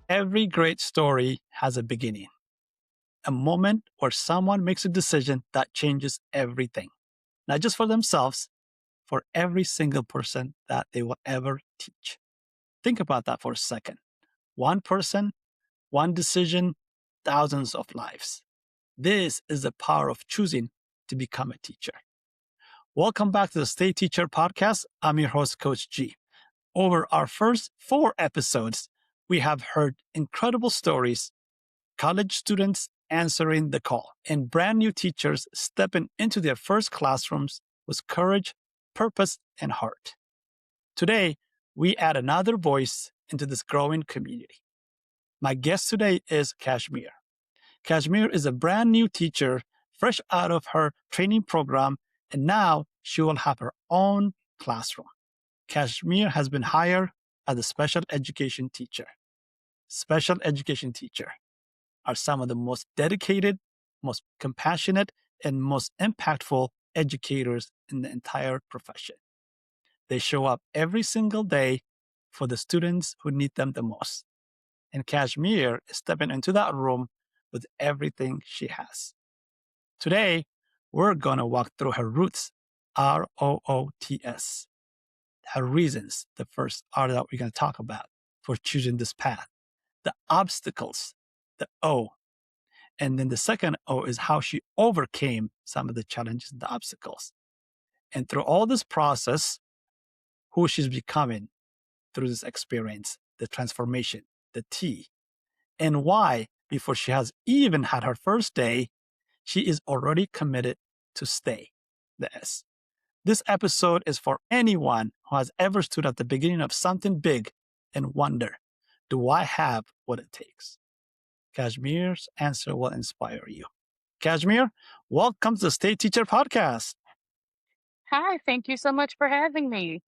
Every great story has a beginning, a moment where someone makes a decision that changes everything, not just for themselves, for every single person that they will ever teach. Think about that for a second. One person, one decision, thousands of lives. This is the power of choosing to become a teacher. Welcome back to the Stay Teacher Podcast. I'm your host, Coach G. Over our first 4 episodes, we have heard incredible stories, college students answering the call, and brand new teachers stepping into their first classrooms with courage, purpose, and heart. Today, we add another voice into this growing community. My guest today is Cashmere. Cashmere is a brand new teacher, fresh out of her training program, and now she will have her own classroom. Cashmere has been hired as a special education teacher. Special education teacher are some of the most dedicated, most compassionate, and most impactful educators in the entire profession. They show up every single day for the students who need them the most. And Cashmere is stepping into that room with everything she has. Today, we're going to walk through her roots, ROOTS, her reasons, the first R that we're going to talk about for choosing this path, the obstacles, the O. And then the second O is how she overcame some of the challenges, the obstacles. And through all this process, who she's becoming through this experience, the transformation, the T, and why, before she has even had her first day, she is already committed to stay, the S. This episode is for anyone who has ever stood at the beginning of something big and wonder, do I have what it takes? Cashmere's answer will inspire you. Cashmere, welcome to the State Teacher Podcast. Hi, thank you so much for having me.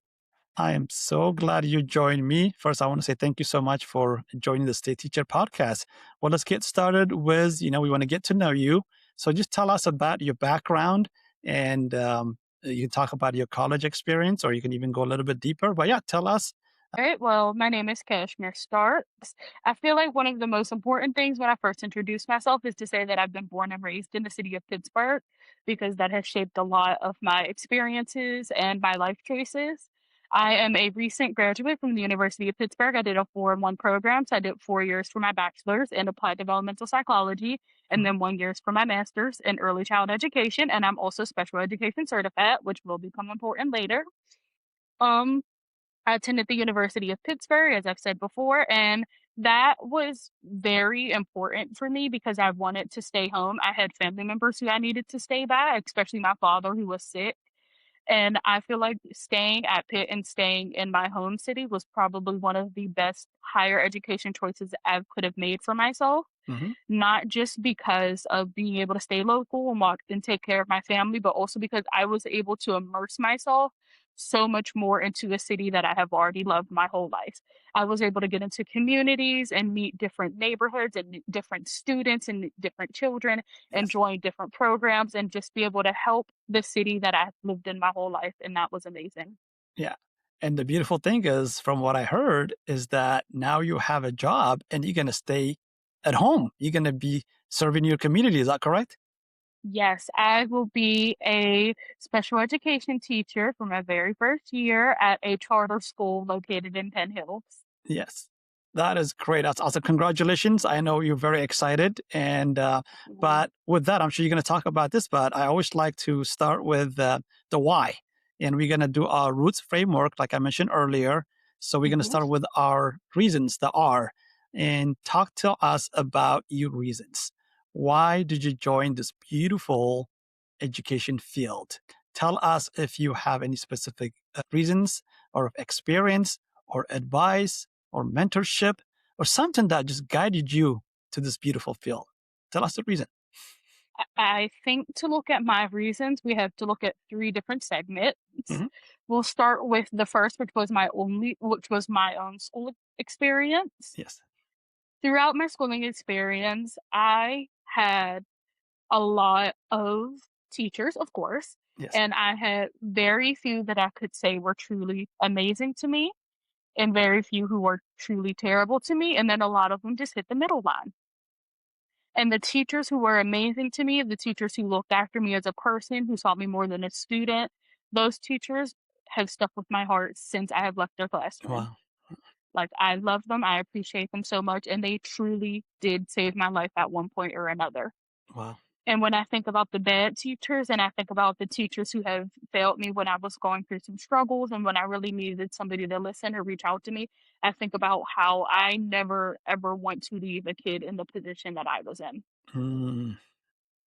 I am so glad you joined me. First, I want to say thank you so much for joining the State Teacher Podcast. Well, let's get started with, we want to get to know you. So just tell us about your background, and you can talk about your college experience, or you can even go a little bit deeper. But yeah, tell us. All right, well, my name is Cashmere Starks. I feel like one of the most important things when I first introduce myself is to say that I've been born and raised in the city of Pittsburgh because that has shaped a lot of my experiences and my life choices. I am a recent graduate from the University of Pittsburgh. I did a 4-in-1 program. So I did 4 years for my bachelor's in applied developmental psychology and then 1 year for my master's in early child education. And I'm also special education certified, which will become important later. Um, I attended the University of Pittsburgh, as I've said before, and that was very important for me because I wanted to stay home. I had family members who I needed to stay by, especially my father who was sick. And I feel like staying at Pitt and staying in my home city was probably one of the best higher education choices I could have made for myself, Mhm. not just because of being able to stay local and walk and take care of my family, but also because I was able to immerse myself so much more into a city that I have already loved my whole life. I was able to get into communities and meet different neighborhoods and different students and different children and Yes. join different programs and just be able to help the city that I've lived in my whole life. And that was amazing. Yeah. And the beautiful thing is, from what I heard, is that now you have a job and you're going to stay at home. You're going to be serving your community. Is that correct? Yes, I will be a special education teacher for my very first year at a charter school located in Penn Hills. Yes. That is great. That's awesome. Congratulations. I know you're very excited. And, Mhm. but with that, I'm sure you're going to talk about this, but I always like to start with the why. And we're going to do our roots framework, like I mentioned earlier. So we're going to Mhm. start with our reasons, the R, and talk to us about your reasons. Why did you join this beautiful education field? Tell us if you have any specific reasons or experience or advice or mentorship or something that just guided you to this beautiful field. Tell us the reason. I think to look at my reasons, we have to look at 3 different segments. Hmm. We'll start with the first, which was my own school experience. Yes. Throughout my schooling experience, I had a lot of teachers, of course, Yes. and I had very few that I could say were truly amazing to me. and very few who were truly terrible to me, and then a lot of them just hit the middle line. And the teachers who were amazing to me, the teachers who looked after me as a person, who saw me more than a student, those teachers have stuck with my heart since I have left their classroom. Wow. Like, I love them, I appreciate them so much, and they truly did save my life at one point or another. Wow. And when I think about the bad teachers and I think about the teachers who have failed me when I was going through some struggles and when I really needed somebody to listen or reach out to me, I think about how I never ever want to leave a kid in the position that I was in. Mm,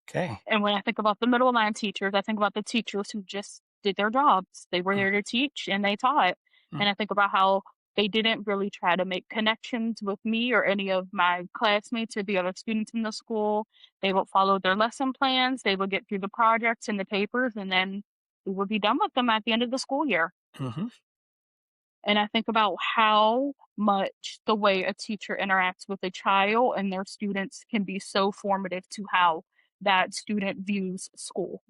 okay. And when I think about the middle line teachers, I think about the teachers who just did their jobs. They were Mm, there to teach and they taught. mm, And I think about how they didn't really try to make connections with me or any of my classmates or the other students in the school. They would follow their lesson plans, they would get through the projects and the papers, and then we would be done with them at the end of the school year. mhm. And I think about how much the way a teacher interacts with a child and their students can be so formative to how that student views school.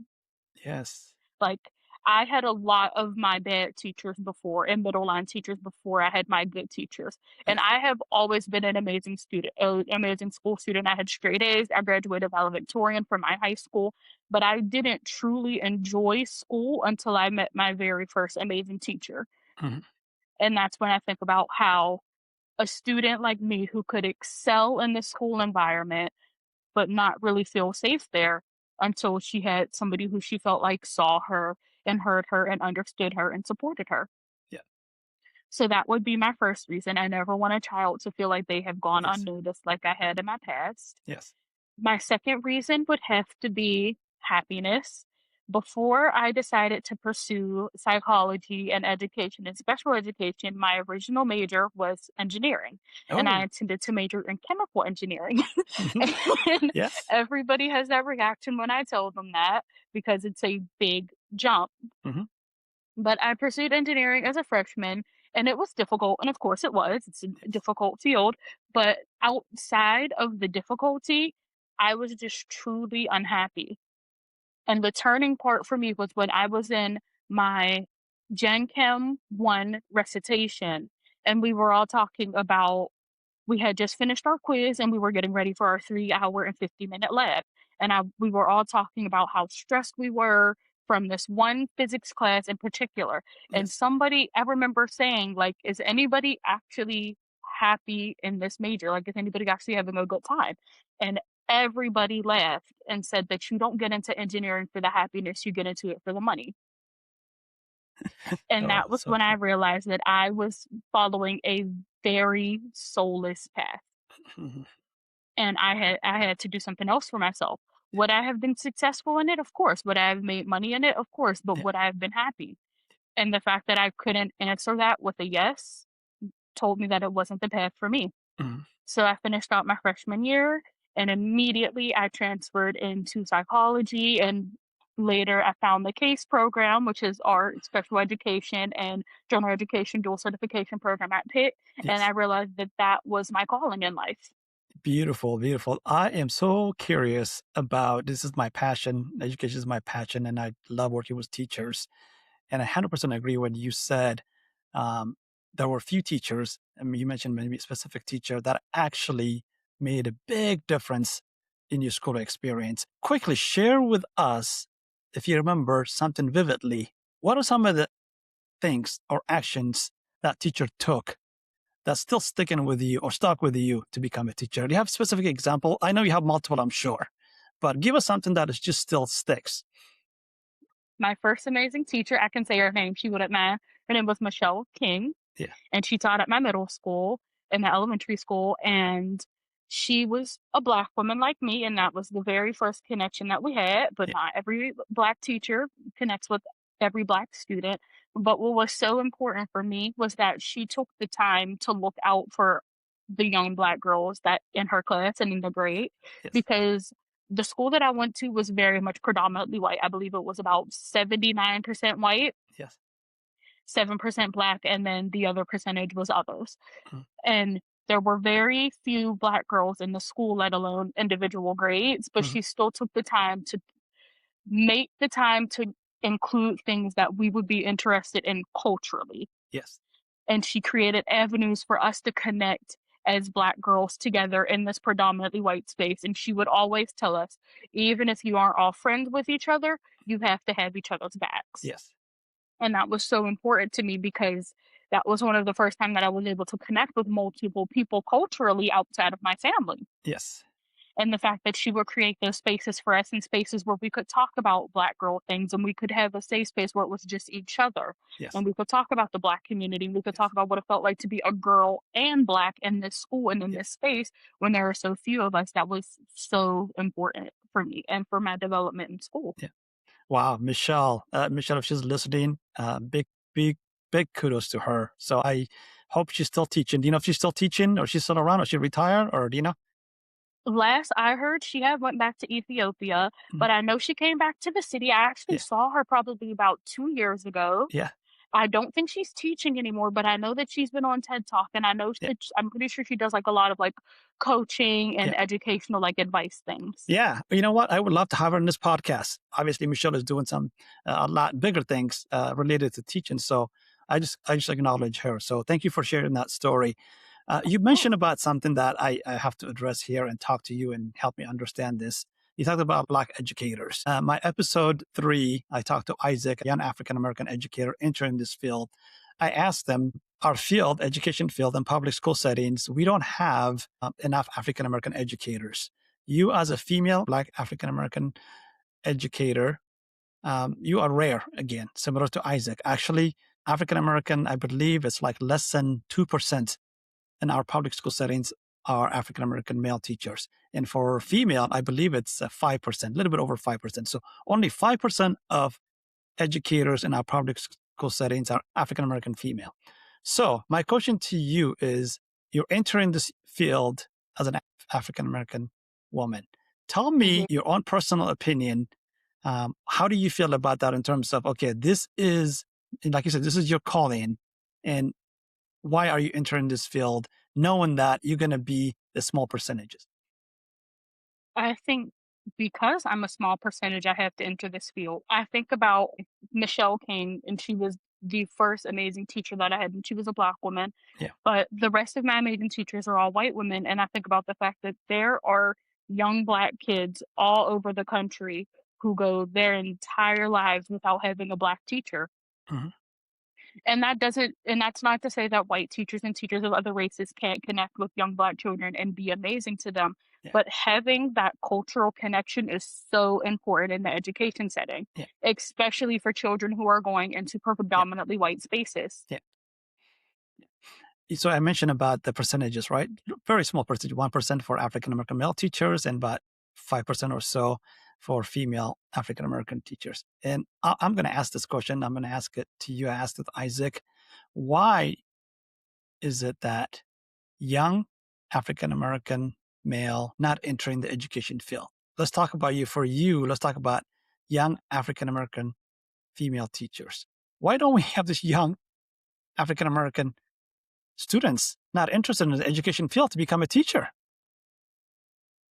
Yes. Like, I had a lot of my bad teachers before and middle line teachers before I had my good teachers. And Yes. I have always been an amazing student, amazing school student. I had straight A's. I graduated valedictorian from my high school, but I didn't truly enjoy school until I met my very first amazing teacher. Mhm. And that's when I think about how a student like me who could excel in the school environment but not really feel safe there until she had somebody who she felt like saw her and heard her and understood her and supported her. Yeah. So that would be my first reason. I never want a child to feel like they have gone Yes. unnoticed like I had in my past. Yes. My second reason would have to be happiness. Before I decided to pursue psychology and education and special education, my original major was engineering, and I Oh. intended to major in chemical engineering. Mhm. And Yes. everybody has that reaction when I tell them that because it's a big jump. Mhm. But I pursued engineering as a freshman, and it was difficult. And of course, it was. It's a Yes. difficult field. But outside of the difficulty, I was just truly unhappy. And the turning part for me was when I was in my Gen Chem 1 recitation, and we were all talking about we had just finished our quiz and we were getting ready for our 3 hour and 50-minute lab. And we were all talking about how stressed we were from this one physics class in particular. And Yes. somebody, I remember saying, like, is anybody actually happy in this major? Like, is anybody actually having a good time? And everybody laughed and said that you don't get into engineering for the happiness, you get into it for the money. And Oh, that was so when I true. realized that I was following a very soulless path. Mhm. And I had to do something else for myself. Would I have been successful in it? Of course. Would I have made money in it? Of course. But Yeah. would I have been happy? And the fact that I couldn't answer that with a yes told me that it wasn't the path for me. Mhm. So I finished out my freshman year and immediately I transferred into psychology and later I found the CASE program, which is art, special education, and general education dual certification program at Pitt. And I Yes. realized that that was my calling in life. Beautiful, beautiful. I am so curious about this is my passion. Education is my passion, and I love working with teachers. And I 100% agree when you said um, there were a few teachers, I mean, you mentioned maybe a specific teacher that actually made a big difference in your school experience. Quickly share with us, if you remember something vividly, what are some of the things or actions that teacher took that's still sticking with you or stuck with you to become a teacher? Do you have a specific example? I know you have multiple, I'm sure, but give us something that is just still sticks. My first amazing teacher, I can say her name, she wouldn't mind. Her name was Michelle King, Yeah, and she taught at my middle school and the elementary school. And she was a black woman like me, and that was the very first connection that we had. But yeah, not every black teacher connects with every black student. But what was so important for me was that she took the time to look out for the young black girls that in her class and in the grade yes, because the school that I went to was very much predominantly white. I believe it was about 79% white, yes. 7% black, and then the other percentage was others. Mm, And there were very few black girls in the school, let alone individual grades, but mhm, she still took the time to make the time to include things that we would be interested in culturally. yes. and she created avenues for us to connect as Black girls together in this predominantly white space. And she would always tell us, even if you aren't all friends with each other, you have to have each other's backs. Yes. And that was so important to me because that was one of the first time that I was able to connect with multiple people culturally outside of my family. Yes. And the fact that she would create those spaces for us and spaces where we could talk about Black girl things and we could have a safe space where it was just each other. Yes. And we could talk about the Black community. We could talk Yes. about what it felt like to be a girl and Black in this school and in Yeah. this space when there are so few of us. That was so important for me and for my development in school. Yeah. Wow, Michelle. Michelle, if she's listening, big, big kudos to her. So I hope she's still teaching. Do you know if she's still teaching or she's still around or she retired or do you know? Last I heard, she had went back to Ethiopia, Mhm. but I know she came back to the city. I actually Yeah. saw her probably about 2 years ago. Yeah. I don't think she's teaching anymore, but I know that she's been on TED Talk, and I know Yeah. that I'm pretty sure she does like a lot of like coaching and Yeah. educational like advice things. Yeah. You know what? I would love to have her in this podcast. Obviously, Michelle is doing some a lot bigger things related to teaching. So I just acknowledge her. So thank you for sharing that story. You Oh, mentioned about something that I have to address here and talk to you and help me understand this. You talked about Black educators. My episode 3, I talked to Isaac, a young African American educator entering this field. I asked them, our field, education field, in public school settings, we don't have enough African American educators. You, as a female Black African American educator, you are rare again, similar to Isaac. Actually, African American, I believe it's like less than 2% in our public school settings are African American male teachers. And for female, I believe it's 5%, a little bit over 5%. So only 5% of educators in our public school settings are African American female. So my question to you is, you're entering this field as an African American woman. Tell mhm. me your own personal opinion. How do you feel about that in terms of, okay, this is, like you said, this is your calling, and why are you entering this field knowing that you're going to be the small percentages? I think because I'm a small percentage, I have to enter this field. I think about Michelle King, and she was the first amazing teacher that I had, and she was a Black woman. Yeah. But the rest of my amazing teachers are all white women. And I think about the fact that there are young Black kids all over the country who go their entire lives without having a Black teacher. Hmm. And that's not to say that white teachers and teachers of other races can't connect with young Black children and be amazing to them, Yeah. but having that cultural connection is so important in the education setting, Yeah. especially for children who are going into Yeah. predominantly white spaces. Yeah. So I mentioned about the percentages, right? Very small percentage, 1% for African American male teachers and about 5% or so for female African American teachers. And I'm going to ask this question. I'm going to ask it to you. I asked it to Isaac. Why is it that young African American male not entering the education field? Let's talk about you. For you, let's talk about young African American female teachers. Why don't we have this young African American students not interested in the education field to become a teacher?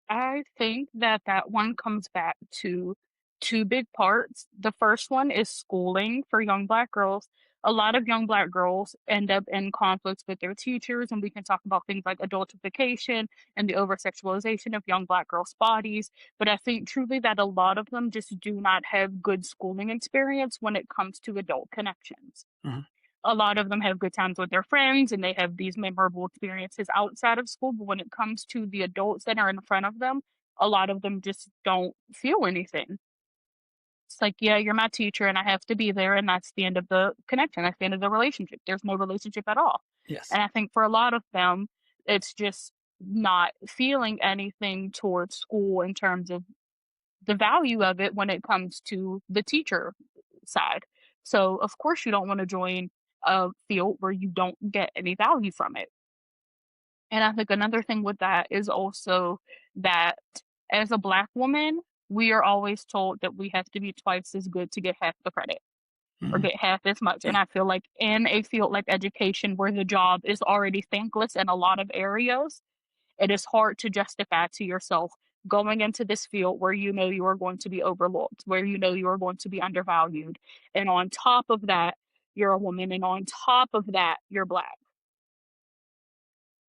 I think that that one comes back to two big parts. The first one is schooling for young Black girls. A lot of young Black girls end up in conflicts with their teachers, and we can talk about things like adultification and the over sexualization of young Black girls' bodies. But I think truly that a lot of them just do not have good schooling experience when it comes to adult connections. Mhm. A lot of them have good times with their friends and they have these memorable experiences outside of school. But when it comes to the adults that are in front of them, a lot of them just don't feel anything. It's like, yeah, you're my teacher and I have to be there. And that's the end of the connection. That's the end of the relationship. There's no relationship at all. Yes. And I think for a lot of them, it's just not feeling anything towards school in terms of the value of it when it comes to the teacher side. So, of course, you don't want to join a field where you don't get any value from it. And I think another thing with that is also that as a Black woman, we are always told that we have to be twice as good to get half the credit or Mhm. get half as much. Yeah. And I feel like in a field like education, where the job is already thankless in a lot of areas, it is hard to justify to yourself going into this field where you know you are going to be overlooked, where you know you are going to be undervalued. And on top of that, you're a woman, and on top of that, you're Black.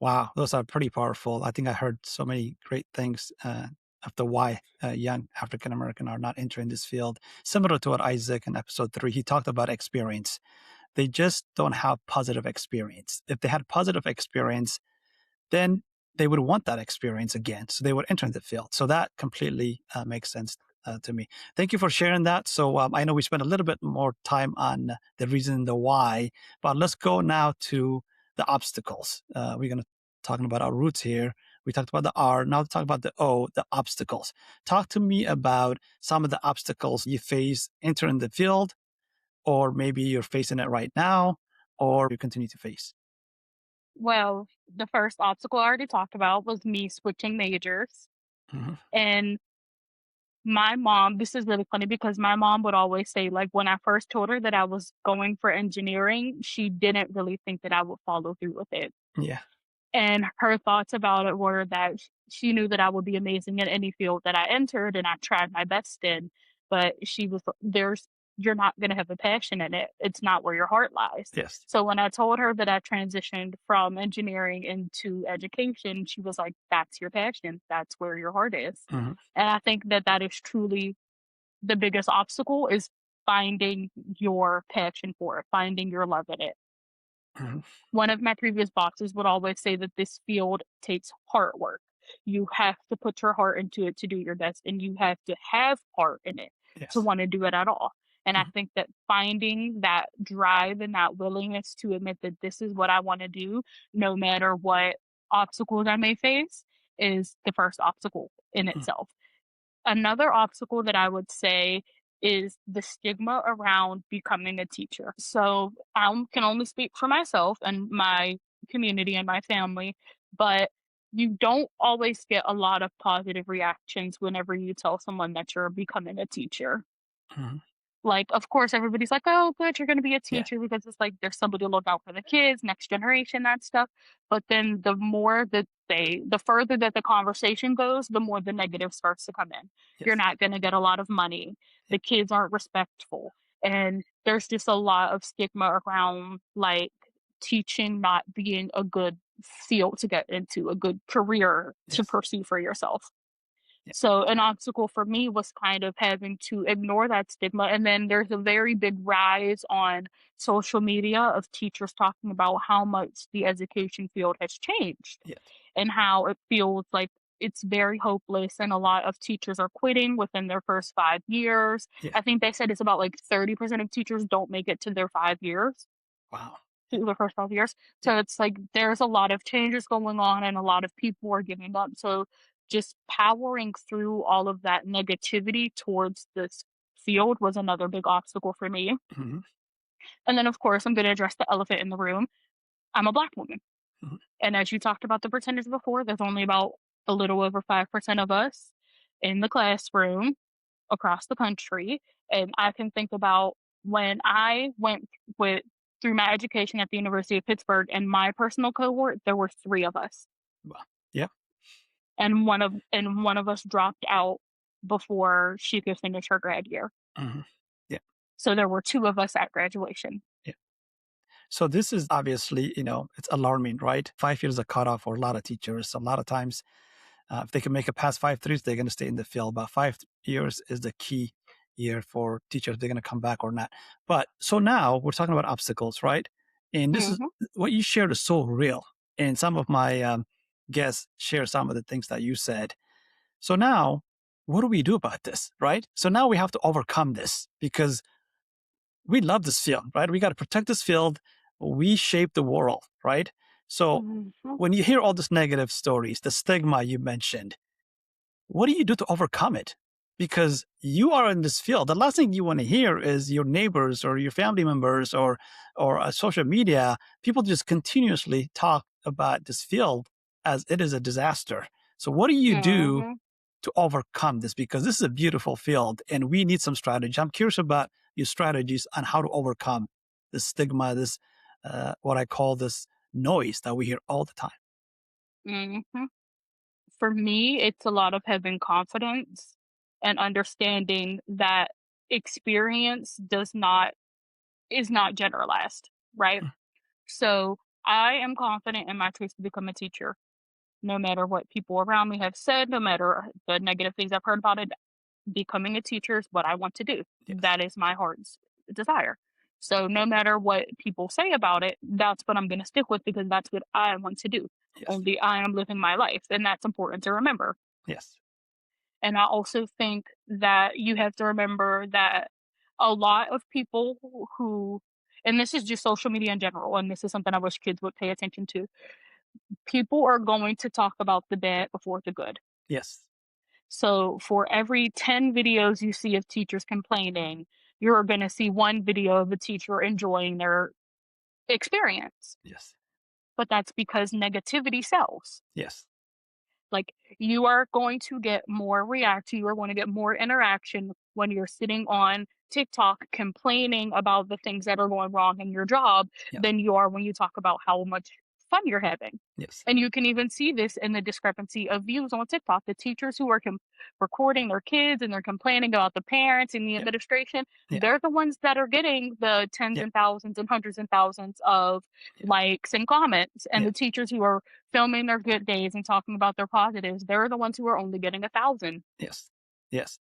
Wow, those are pretty powerful. I think I heard so many great things of the why young African American are not entering this field. Similar to what Isaac in episode 3, he talked about experience. They just don't have positive experience. If they had positive experience, then they would want that experience again. So they would enter the field. So that completely makes sense to me. Thank you for sharing that. So I know we spent a little bit more time on the reason, the why, but let's go now to the obstacles. We're going to talking about our roots here. We talked about the R. Now talk about the O, the obstacles. Talk to me about some of the obstacles you face entering the field, or maybe you're facing it right now, or you continue to face. Well, the first obstacle I already talked about was me switching majors. Hmm. And my mom, this is really funny because my mom would always say, like, when I first told her that I was going for engineering, she didn't really think that I would follow through with it. Yeah. And her thoughts about it were that she knew that I would be amazing in any field that I entered and I tried my best in, but she was there's you're not going to have a passion in it. It's not where your heart lies. Yes. So when I told her that I transitioned from engineering into education, she was like, "That's your passion. That's where your heart is." Hmm. And I think that that is truly the biggest obstacle is finding your passion for it, finding your love in it. Hmm. One of my previous bosses would always say that this field takes hard work. You have to put your heart into it to do your best, and you have to have heart in it to Yes. want to do it at all. And I Mhm. think that finding that drive and that willingness to admit that this is what I want to do, no matter what obstacles I may face, is the first obstacle in Mhm. itself. Another obstacle that I would say is the stigma around becoming a teacher. So I can only speak for myself and my community and my family, but you don't always get a lot of positive reactions whenever you tell someone that you're becoming a teacher. Mhm. Like, of course, everybody's like, "Oh, good, you're gonna be a Yeah. teacher," because it's like there's somebody to look out for the kids, next generation, that stuff. But then the further that the conversation goes, the more the negative starts to come in. You're Yes. not gonna get a lot of money. Yeah. The kids aren't respectful. And there's just a lot of stigma around like teaching not being a good field to get into, a good career to Yes. pursue for yourself. Yeah. So an obstacle for me was kind of having to ignore that stigma. And then there's a very big rise on social media of teachers talking about how much the education field has changed Yes. and how it feels like it's very hopeless and a lot of teachers are quitting within their first 5 years. Yeah. I think they said it's about like 30% of teachers don't make it to their 5 years Wow. Yeah. through the first 12 years. Yeah. So it's like there's a lot of changes going on and a lot of people are giving up. So just powering through all of that negativity towards this field was another big obstacle for me. Mhm. And then, of course, I'm going to address the elephant in the room. I'm a Black woman. Mhm. And as you talked about the percentage before, there's only about a little over 5% of us in the classroom across the country. And I can think about when I went with through my education at the University of Pittsburgh and my personal cohort, there were three of us. Wow. Yeah. And one of us dropped out before she could finish her grad year. Mhm. Yeah. So there were two of us at graduation. Yeah. So this is obviously, it's alarming, right? 5 years is a cutoff for a lot of teachers. A lot of times, if they can make it past 5 3s, they're going to stay in the field. But 5 years is the key year for teachers. They're going to come back or not. But so now we're talking about obstacles, right? And this is Mhm, what you shared is so real. And some of my guests share some of the things that you said. So now, what do we do about this, right? So now we have to overcome this because we love this field, right? We got to protect this field. We shape the world, right? So mhm, when you hear all these negative stories, the stigma you mentioned, what do you do to overcome it? Because you are in this field. The last thing you want to hear is your neighbors or your family members or social media. People just continuously talk about this field as it is a disaster. So what do you do mhm. to overcome this? Because this is a beautiful field and we need some strategy. I'm curious about your strategies on how to overcome this stigma, this what I call this noise that we hear all the time. Mhm. For me, it's a lot of having confidence and understanding that experience does not is not generalized, right? Mm, So I am confident in my choice to become a teacher, no matter what people around me have said, no matter the negative things I've heard about it. Becoming a teacher is what I want to do. yes, That is my heart's desire. So no matter what people say about it, that's what I'm going to stick with because that's what I want to do. yes, Only I am living my life, and that's important to remember. yes, And I also think that you have to remember that a lot of people who, and this is just social media in general, and this is something I wish kids would pay attention to. People are going to talk about the bad before the good. yes, So for every 10 videos you see of teachers complaining, you're going to see one video of a teacher enjoying their experience. yes, But that's because negativity sells. yes, Like, you are going to get more reaction, you are going to get more interaction when you're sitting on TikTok complaining about the things that are going wrong in your job yes, than you are when you talk about how much fun you're having. yes, And you can even see this in the discrepancy of views on TikTok. The teachers who are recording their kids and they're complaining about the parents and the yeah, administration, yeah, they're the ones that are getting the tens yeah, and thousands and hundreds and thousands of yeah, likes and comments. And yeah, the teachers who are filming their good days and talking about their positives, they're the ones who are only getting 1,000. yes, yes.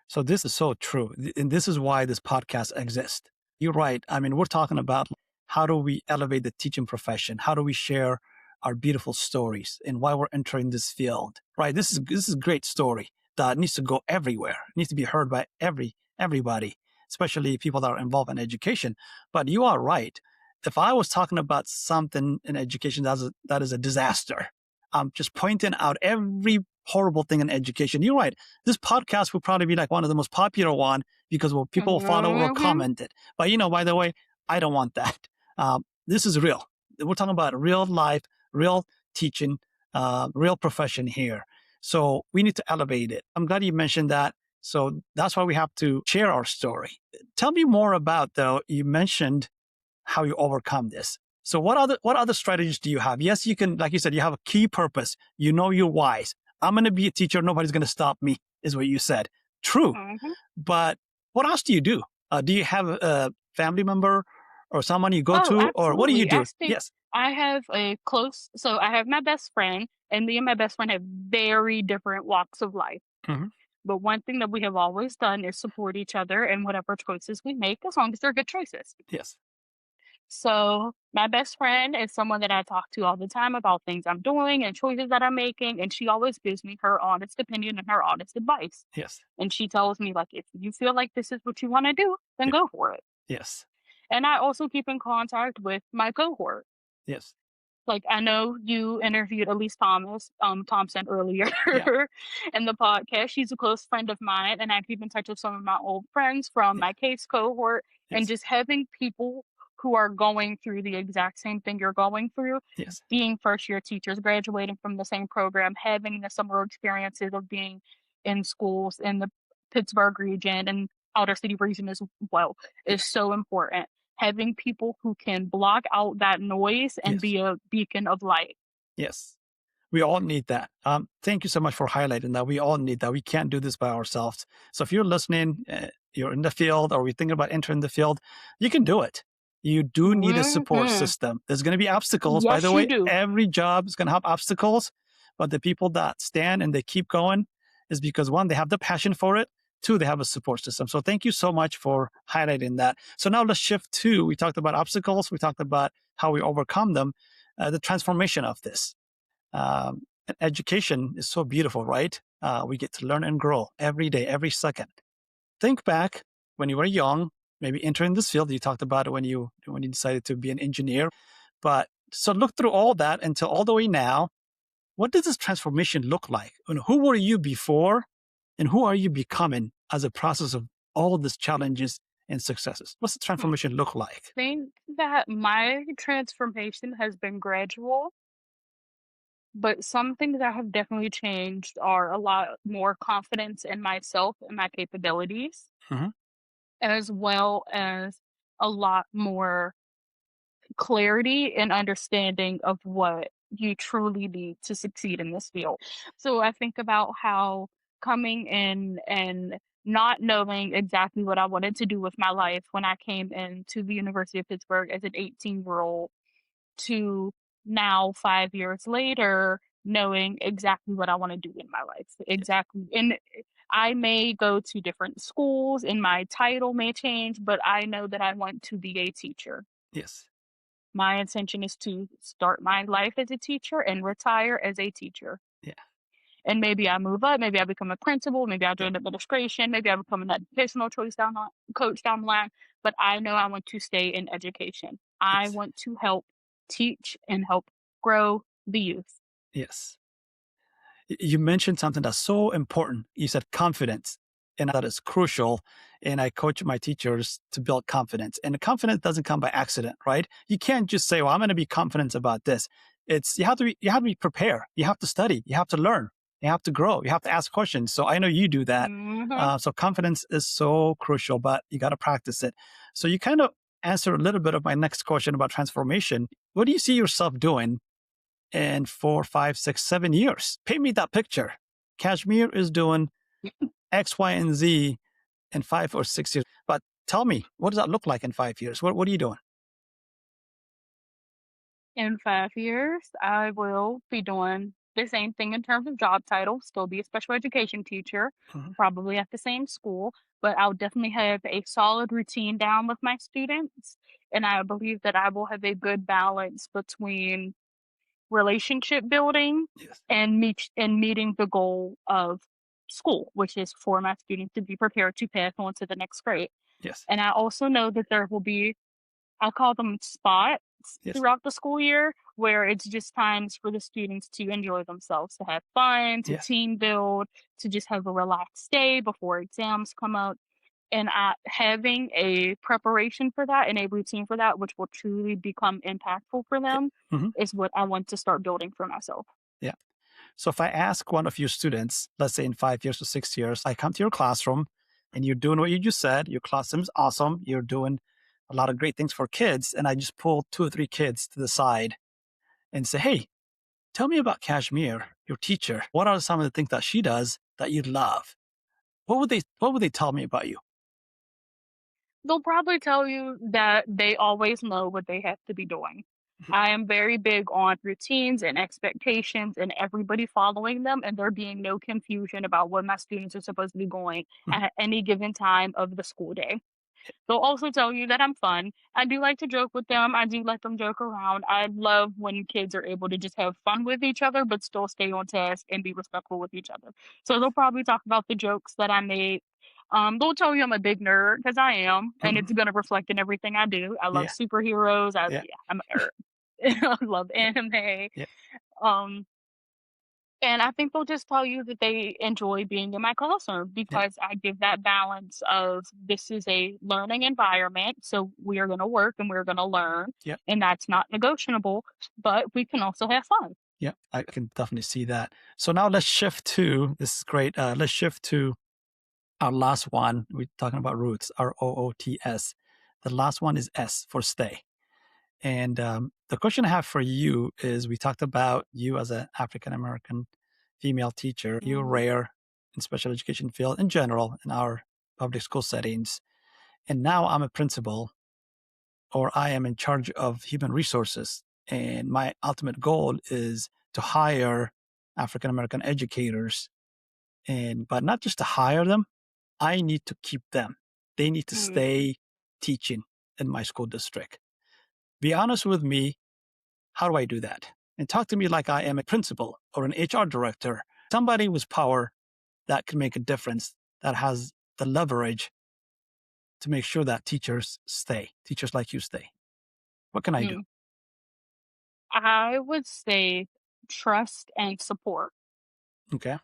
So this is so true. And this is why this podcast exists. You're right. I mean, we're talking about how do we elevate the teaching profession? How do we share our beautiful stories and why we're entering this field? Right. This is a great story that needs to go everywhere. It needs to be heard by everybody, especially people that are involved in education. But you are right. If I was talking about something in education that is a disaster, I'm just pointing out every horrible thing in education. You're right. This podcast will probably be like one of the most popular one because well, people will follow or Mhm. comment it. But by the way, I don't want that. This is real. We're talking about real life, real teaching, real profession here. So we need to elevate it. I'm glad you mentioned that. So that's why we have to share our story. Tell me more about though. You mentioned how you overcome this. So what other strategies do you have? Yes, you can, like you said, you have a key purpose. You know your whys. I'm going to be a teacher. Nobody's going to stop me, is what you said. True. Mhm. But what else do you do? Do you have a family member or someone you go Oh, to, or what do you absolutely. do? Yes. I have so I have my best friend, and me and my best friend have very different walks of life. Hmm. But one thing that we have always done is support each other in whatever choices we make, as long as they're good choices. Yes. So my best friend is someone that I talk to all the time about things I'm doing and choices that I'm making, and she always gives me her honest opinion and her honest advice. Yes. And she tells me like, if you feel like this is what you want to do, then Yeah. go for it. Yes. And I also keep in contact with my cohort. Yes. Like, I know you interviewed Elise Thompson earlier Yeah. in the podcast. She's a close friend of mine, and I keep in touch with some of my old friends from Yeah. my case cohort. And Yes. just having people who are going through the exact same thing you're going through, Yes. being first year teachers, graduating from the same program, having the summer experiences of being in schools in the Pittsburgh region and outer city region as well is Yes. so important. Having people who can block out that noise and Yes. be a beacon of light. Yes. We all need that. Thank you so much for highlighting that. We all need that. We can't do this by ourselves. So if you're listening, you're in the field, or you're thinking about entering the field, you can do it. You do need a support Mhm. system. There's going to be obstacles. By the Yes, you way, do. every job is going to have obstacles, but the people that stand and they keep going is because one, they have the passion for it. Two, they have a support system. So thank you so much for highlighting that. So now let's shift to, we talked about obstacles. We talked about how we overcome them, the transformation of this. And education is so beautiful, right? We get to learn and grow every day, every second. Think back when you were young, maybe entering this field. You talked about it when you decided to be an engineer. But so look through all that until all the way now. What does this transformation look like? And who were you before, and who are you becoming as a process of all of these challenges and successes? What's the Hmm. transformation look like? Think that my transformation has been gradual, but some things that have definitely changed are a lot more confidence in myself and my capabilities, Hmm. as well as a lot more clarity and understanding of what you truly need to succeed in this field. So I think about how coming in and not knowing exactly what I wanted to do with my life when I came into the University of Pittsburgh as an 18-year-old to now 5 years later knowing exactly what I want to do in my life. Yes. Exactly. And I may go to different schools and my title may change, but I know that I want to be a teacher. Yes. My intention is to start my life as a teacher and retire as a teacher. Yeah. And maybe I move up, maybe I become a principal, maybe I Yeah. join administration, maybe I become an educational coach down the line. But I know I want to stay in education. I Yes. want to help teach and help grow the youth. Yes. You mentioned something that's so important. You said confidence, and that is crucial. And I coach my teachers to build confidence. And the confidence doesn't come by accident, right? You can't just say, "Well, I'm going to be confident about this." It's you have to be prepared. You have to study. You have to learn. You have to grow. You have to ask questions. So I know you do that. Mhm. So confidence is so crucial, but you got to practice it. So you kind of answered a little bit of my next question about transformation. What do you see yourself doing in 4, 5, 6, 7 years? Paint me that picture. Cashmere is doing X, Y, and Z in 5 or 6 years. But tell me, what does that look like in 5 years? What are you doing? In 5 years, I will be doing the same thing in terms of job title, still be a special education teacher, Mhm. probably at the same school, but I'll definitely have a solid routine down with my students. And I believe that I will have a good balance between relationship building Yes. and meeting the goal of school, which is for my students to be prepared to pass on to the next grade. Yes. And I also know that there will be, I call them spots Yes. throughout the school year where it's just times for the students to enjoy themselves, to have fun, to Yes. team build, to just have a relaxed day before exams come up. And having a preparation for that and a routine for that, which will truly become impactful for Yeah. them, Mhm. is what I want to start building for myself. Yeah. So if I ask one of your students, let's say in 5 years or 6 years, I come to your classroom and you're doing what you just said, your classroom is awesome, you're doing a lot of great things for kids, and I just pull 2 or 3 kids to the side and say, "Hey, tell me about Kashmir, your teacher. What are some of the things that she does that you love?" What would they tell me about you? They'll probably tell you that they always know what they have to be doing. Mhm. I am very big on routines and expectations and everybody following them and there being no confusion about what my students are supposed to be going Mhm. at any given time of the school day. They'll also tell you that I'm fun. I do like to joke with them. I do let them joke around. I love when kids are able to just have fun with each other, but still stay on task and be respectful with each other. So they'll probably talk about the jokes that I made. They'll tell you I'm a big nerd because I am, and Mhm. it's going to reflect in everything I do. I love Yeah. superheroes. Yeah. Yeah, I'm a nerd. I love Yeah. anime. Yeah. Um, and I think they'll just tell you that they enjoy being in my classroom Yeah. because I give that balance of this is a learning environment. So we are going to work and we're going to learn, Yeah. and that's not negotiable, but we can also have fun. Yeah. I can definitely see that. So now let's shift to this is great. Let's shift to our last one. We're talking about roots, ROOTS. The last one is S for stay. And the question I have for you is we talked about you as an African American female teacher. You're Mhm. rare in special education field in general in our public school settings. And now I'm a principal or I am in charge of human resources. And my ultimate goal is to hire African American educators. And but not just to hire them, I need to keep them. They need to Mhm. stay teaching in my school district. Be honest with me, how do I do that? And talk to me like I am a principal or an HR director, somebody with power that can make a difference, that has the leverage to make sure that teachers stay, teachers like you stay. What can I do? Mm. I would say trust and support. Okay.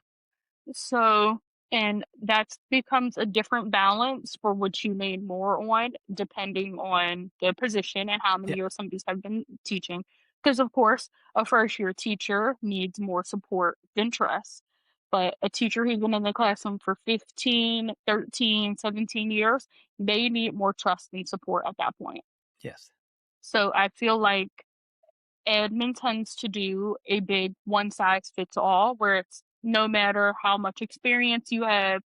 So, and that becomes a different balance for which you lean more on, depending on the position and how many Yeah. years somebody's have been teaching. Because, of course, a first year teacher needs more support than trust. But a teacher who's been in the classroom for 15, 13, 17 years, they need more trust and support at that point. Yes. So I feel like admin tends to do a big one size fits all, where it's no matter how much experience you have,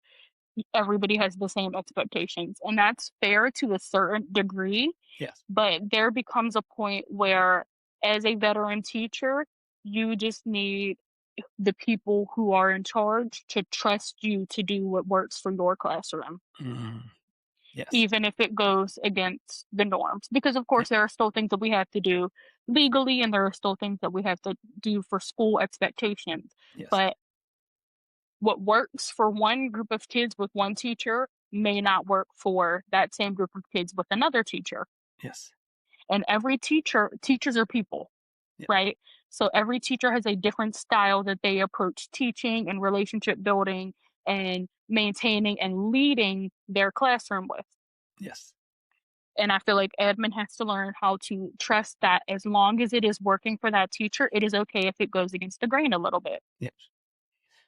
everybody has the same expectations. And that's fair to a certain degree, Yes. but there becomes a point where, as a veteran teacher, you just need the people who are in charge to trust you to do what works for your classroom, Mhm. Yes. even if it goes against the norms. Because, of Yeah. course, there are still things that we have to do legally, and there are still things that we have to do for school expectations. Yes. But what works for one group of kids with one teacher may not work for that same group of kids with another teacher. Yes. And every teachers are people, Yeah. right? So every teacher has a different style that they approach teaching and relationship building and maintaining and leading their classroom with. Yes. And I feel like admin has to learn how to trust that as long as it is working for that teacher, it is okay if it goes against the grain a little bit. Yes.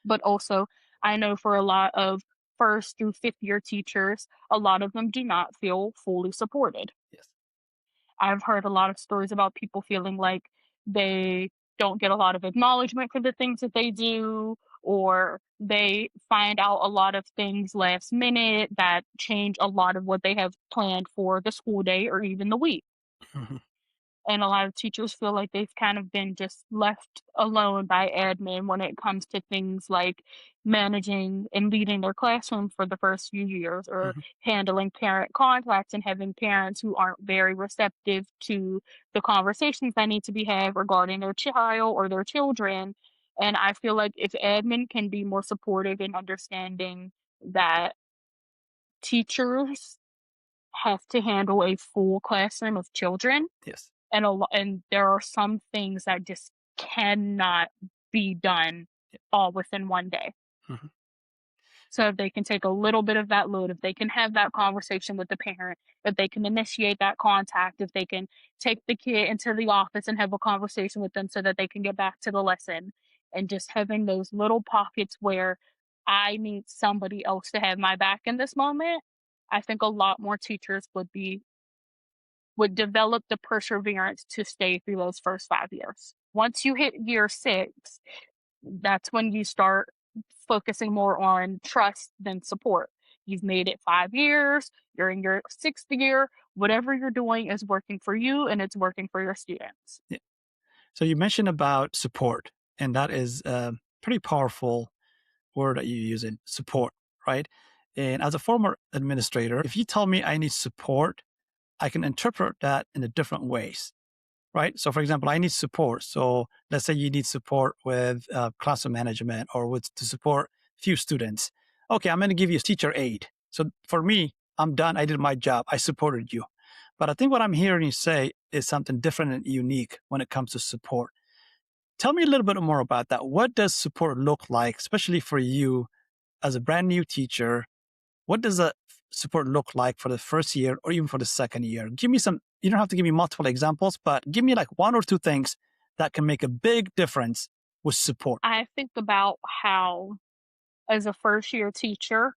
But also, I know for a lot of first through fifth year teachers, a lot of them do not feel fully supported. Yes. I've heard a lot of stories about people feeling like they don't get a lot of acknowledgement for the things that they do, or they find out a lot of things last minute that change a lot of what they have planned for the school day or even the week. Mhm. And a lot of teachers feel like they've kind of been just left alone by admin when it comes to things like managing and leading their classroom for the first few years, or Mhm. handling parent contacts and having parents who aren't very receptive to the conversations that need to be had regarding their child or their children. And I feel like if admin can be more supportive in understanding that teachers have to handle a full classroom of children, Yes. and there are some things that just cannot be done Yeah. all within one day. Mhm. So if they can take a little bit of that load, if they can have that conversation with the parent, if they can initiate that contact, if they can take the kid into the office and have a conversation with them so that they can get back to the lesson, and just having those little pockets where I need somebody else to have my back in this moment, I think a lot more teachers would develop the perseverance to stay through those first 5 years. Once you hit year 6, that's when you start focusing more on trust than support. You've made it 5 years, you're in your 6th year, whatever you're doing is working for you and it's working for your students. Yeah. So you mentioned about support, and that is a pretty powerful word that you use in support, right? And as a former administrator, if you tell me I need support, I can interpret that in a different ways, right? So, for example, I need support. So, let's say you need support with classroom management or with to support few students. Okay, I'm going to give you a teacher aid. So, for me, I'm done. I did my job. I supported you. But I think what I'm hearing you say is something different and unique when it comes to support. Tell me a little bit more about that. What does support look like, especially for you as a brand new teacher? What does that support look like for the first year or even for the second year? Give me some, you don't have to give me multiple examples, but give me like one or two things that can make a big difference with support. I think about how, as a first year teacher,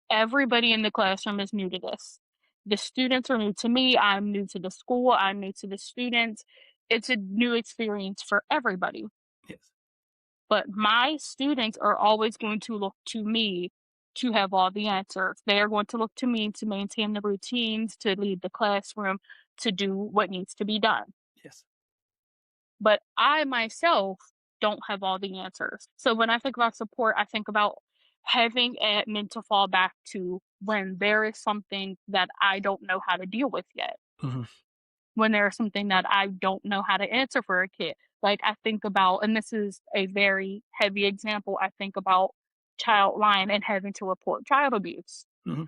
everybody in the classroom is new to this. The students are new to me, I'm new to the school, I'm new to the students. It's a new experience for everybody. Yes. But my students are always going to look to me to have all the answers. They are going to look to me to maintain the routines, to lead the classroom, to do what needs to be done. Yes. But I myself don't have all the answers. So when I think about support, I think about having admin to fall back to when there is something that I don't know how to deal with yet, Hmm. when there's something that I don't know how to answer for a kid. Like I think about, and this is a very heavy example, I think about child line and having to report child abuse. Hmm.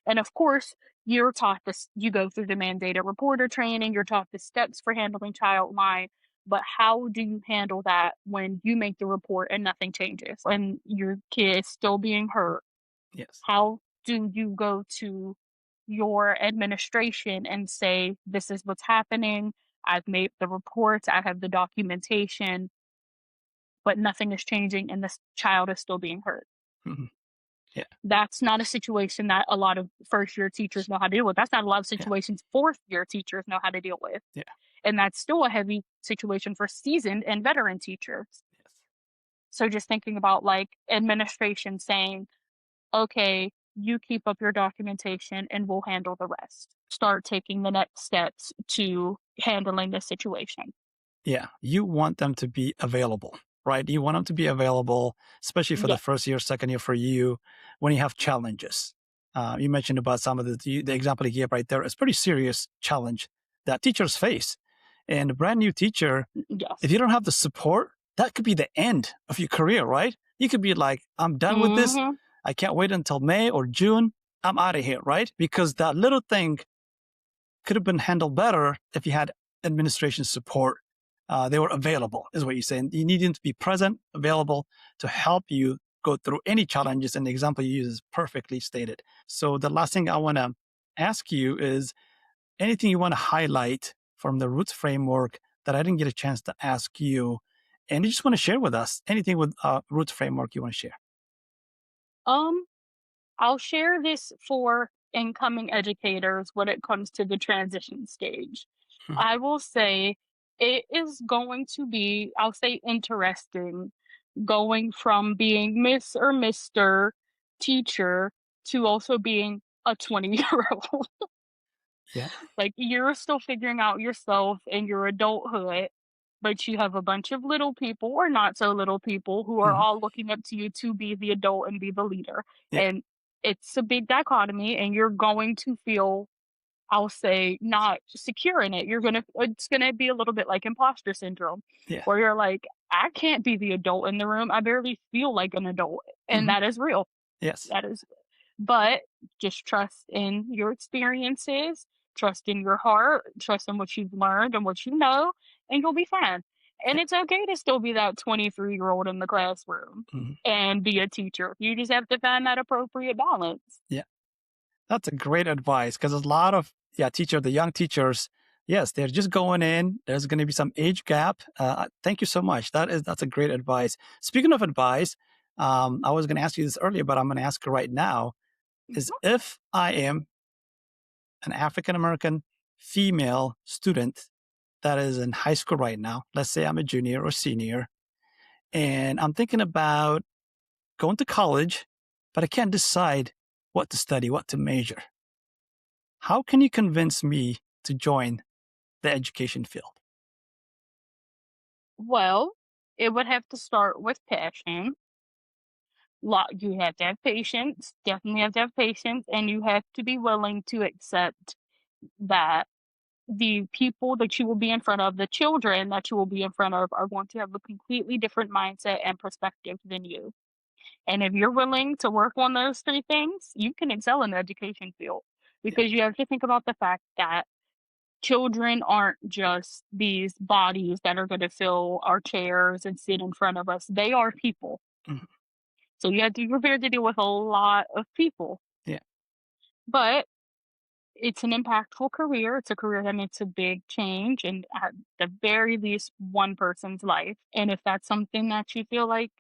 And of course, you're taught this, you go through the mandated reporter training, you're taught the steps for handling child line. But how do you handle that when you make the report and nothing changes and your kid is still being hurt? Yes. How do you go to your administration and say, this is what's happening? I've made the reports, I have the documentation, but nothing is changing and this child is still being hurt. Hmm. Yeah. That's not a situation that a lot of first year teachers know how to deal with. That's not a lot of Yeah. situations fourth year teachers know how to deal with. Yeah. And that's still a heavy situation for seasoned and veteran teachers. Yes. So just thinking about like administration saying, okay, you keep up your documentation and we'll handle the rest. Start taking the next steps to handling the situation. Yeah, you want them to be available, right? You want them to be available, especially for the Yeah. first year, second year for you when you have challenges. You mentioned about some of the example you gave right there. It's pretty serious challenge that teachers face. And a brand new teacher, if Yes. you don't have the support, that could be the end of your career, right? You could be like, I'm done with this. Mhm. I can't wait until May or June. I'm out of here, right? Because that little thing could have been handled better if you had administration support. They were available, is what you're saying. You need them to be present, available to help you go through any challenges. And the example you use is perfectly stated. So the last thing I want to ask you is anything you want to highlight from the Roots framework that I didn't get a chance to ask you, and you just want to share with us anything with Roots framework you want to share. Um, I'll share this for incoming educators when it comes to the transition stage. Mhm. I will say it is going to be, I'll say, interesting going from being Miss or Mr. teacher to also being a 20-year-old. Yeah. Like, you're still figuring out yourself and your adulthood, but you have a bunch of little people or not so little people who are Mhm. all looking up to you to be the adult and be the leader. Yeah. And it's a big dichotomy, and you're going to feel, I'll say, not secure in it. It's gonna be a little bit like imposter syndrome, Yeah. where you're like, I can't be the adult in the room. I barely feel like an adult. And Mhm. that is real. Yes. That is, but just trust in your experiences, trust in your heart, trust in what you've learned and what you know, and you'll be fine. Yeah. And it's okay to still be that 23-year-old in the classroom Mhm. and be a teacher. You just have to find that appropriate balance. Yeah. That's a great advice because a lot of the young teachers, yes, they're just going in. There's going to be some age gap. Thank you so much. That's a great advice. Speaking of advice, I was going to ask you this earlier, but I'm going to ask you right now: is if I am an African American female student that is in high school right now, let's say I'm a junior or senior, and I'm thinking about going to college, but I can't decide what to study, what to major. How can you convince me to join the education field? Well, it would have to start with passion. You have to have patience, definitely have to have patience, and you have to be willing to accept that the people that you will be in front of, the children that you will be in front of, are going to have a completely different mindset and perspective than you. And if you're willing to work on those three things, you can excel in the education field Yeah. because you have to think about the fact that children aren't just these bodies that are going to fill our chairs and sit in front of us. They are people. Mhm. So you have to be prepared to deal with a lot of people. Yeah. But it's an impactful career. It's a career that makes a big change in, at the very least, one person's life. And if that's something that you feel like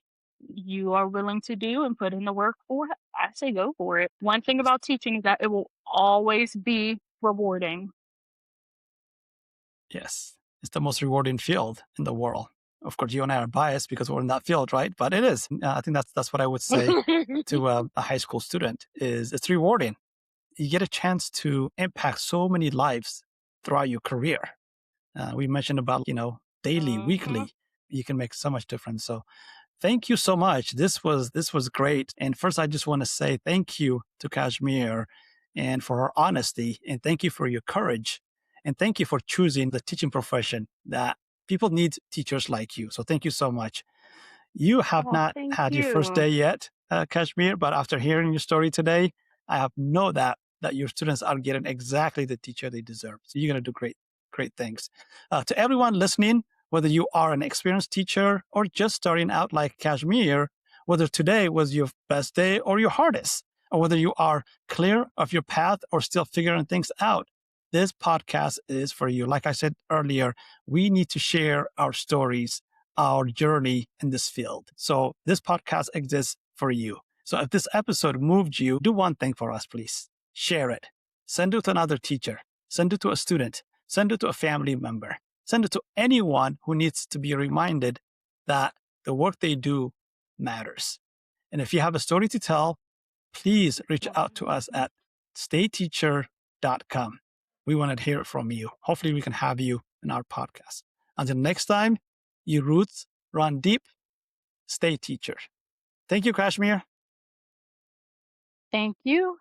you are willing to do and put in the work for, I say go for it. One thing about teaching is that it will always be rewarding. Yes. It's the most rewarding field in the world. Of course, you and I are biased because we're in that field, right? But it is. I think that's what I would say to a high school student is it's rewarding. You get a chance to impact so many lives throughout your career. We mentioned about, daily, Mhm. weekly, you can make so much difference. So thank you so much. This was great. And first, I just want to say thank you to Kashmir and for her honesty, and thank you for your courage, and thank you for choosing the teaching profession that people need teachers like you. So thank you so much. You have Oh, not thank had your first you. day yet, Kashmir, but after hearing your story today, I have no doubt that your students are getting exactly the teacher they deserve. So you're going to do great, great things. To everyone listening, whether you are an experienced teacher or just starting out like Kashmir, whether today was your best day or your hardest, or whether you are clear of your path or still figuring things out, this podcast is for you. Like I said earlier, we need to share our stories, our journey in this field. So this podcast exists for you. So if this episode moved you, do one thing for us, please. Share it. Send it to another teacher. Send it to a student. Send it to a family member. Send it to anyone who needs to be reminded that the work they do matters. And if you have a story to tell, please reach out to us at stayteacher.com. We want to hear from you. Hopefully, we can have you in our podcast. Until next time, your roots run deep. Stay teacher. Thank you, Kashmir. Thank you.